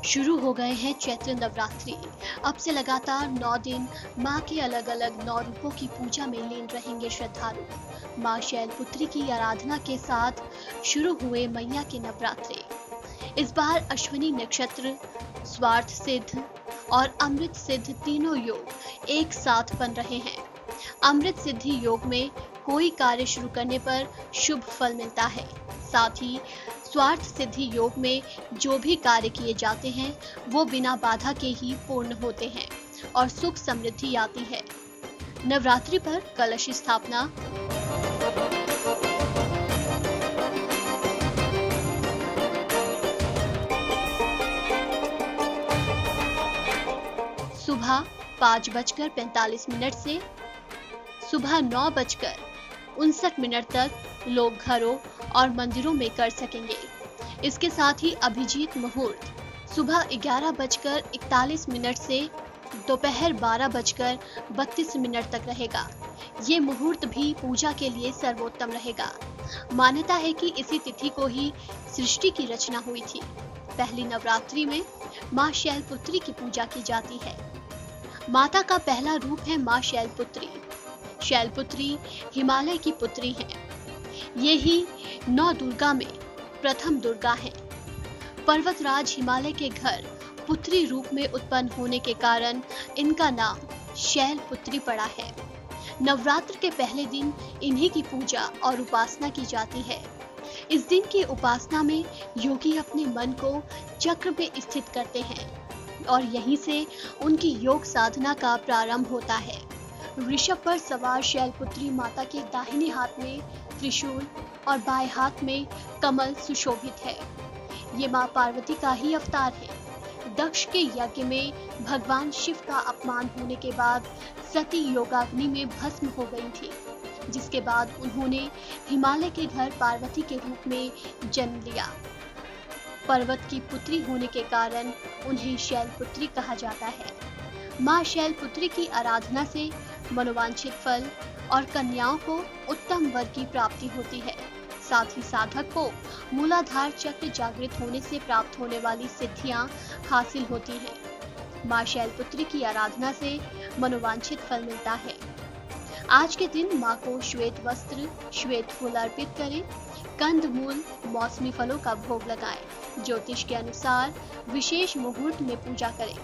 शुरू हो गए हैं चैत्र नवरात्रि। अब से लगातार 9 दिन माँ के अलग अलग 9 रूपों की पूजा में लीन रहेंगे श्रद्धालु। माँ शैलपुत्री की आराधना के साथ शुरू हुए मैया के नवरात्रे। इस बार अश्विनी नक्षत्र, स्वार्थ सिद्ध और अमृत सिद्ध तीनों योग एक साथ बन रहे हैं। अमृत सिद्धि योग में कोई कार्य शुरू करने पर शुभ फल मिलता है। साथ ही स्वार्थ सिद्धि योग में जो भी कार्य किए जाते हैं वो बिना बाधा के ही पूर्ण होते हैं और सुख समृद्धि आती है। नवरात्रि पर कलश स्थापना, सुबह 5:45 से सुबह 9:59 तक लोग घरों और मंदिरों में कर सकेंगे। इसके साथ ही अभिजीत मुहूर्त सुबह 11:41 से दोपहर 12:32 तक रहेगा। ये मुहूर्त भी पूजा के लिए सर्वोत्तम रहेगा। मान्यता है कि इसी तिथि को ही सृष्टि की रचना हुई थी। पहली नवरात्रि में माँ शैलपुत्री की पूजा की जाती है। माता का पहला रूप है माँ शैलपुत्री। शैलपुत्री हिमालय की पुत्री हैं। ये ही 9 दुर्गा में प्रथम दुर्गा हैं। पर्वतराज हिमालय के घर पुत्री रूप में उत्पन्न होने के कारण इनका नाम शैलपुत्री पड़ा है। नवरात्र के पहले दिन इन्हीं की पूजा और उपासना की जाती है। इस दिन की उपासना में योगी अपने मन को चक्र में स्थित करते हैं और यहीं से उनकी योग साधना का प्रारंभ होता है। ऋषभ पर सवार शैलपुत्री माता के दाहिने हाथ में त्रिशूल और बाएं हाथ में कमल सुशोभित है। ये मां पार्वती का ही अवतार है। दक्ष के यज्ञ में भगवान शिव का अपमान होने के बाद सती योगाग्नि में भस्म हो गई थी, जिसके बाद उन्होंने हिमालय के घर पार्वती के रूप में जन्म लिया। पर्वत की पुत्री होने के कारण उन्हें शैलपुत्री कहा जाता है। मां शैलपुत्री की आराधना से मनोवांछित फल और कन्याओं को उत्तम वर की प्राप्ति होती है। साथ ही साधक को मूलाधार चक्र जागृत होने से प्राप्त होने वाली सिद्धियां हासिल होती हैं। मां शैलपुत्री की आराधना से मनोवांछित फल मिलता है। आज के दिन मां को श्वेत वस्त्र, श्वेत फूल अर्पित करें। कंद मूल, मौसमी फलों का भोग लगाएं। ज्योतिष के अनुसार विशेष मुहूर्त में पूजा करें।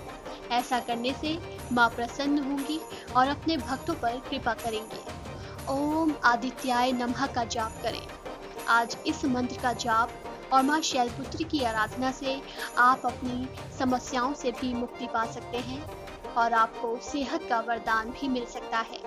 ऐसा करने से मां प्रसन्न होंगी और अपने भक्तों पर कृपा करेंगे। ओम आदित्याय नमः का जाप करें। आज इस मंत्र का जाप और मां शैलपुत्री की आराधना से आप अपनी समस्याओं से भी मुक्ति पा सकते हैं और आपको सेहत का वरदान भी मिल सकता है।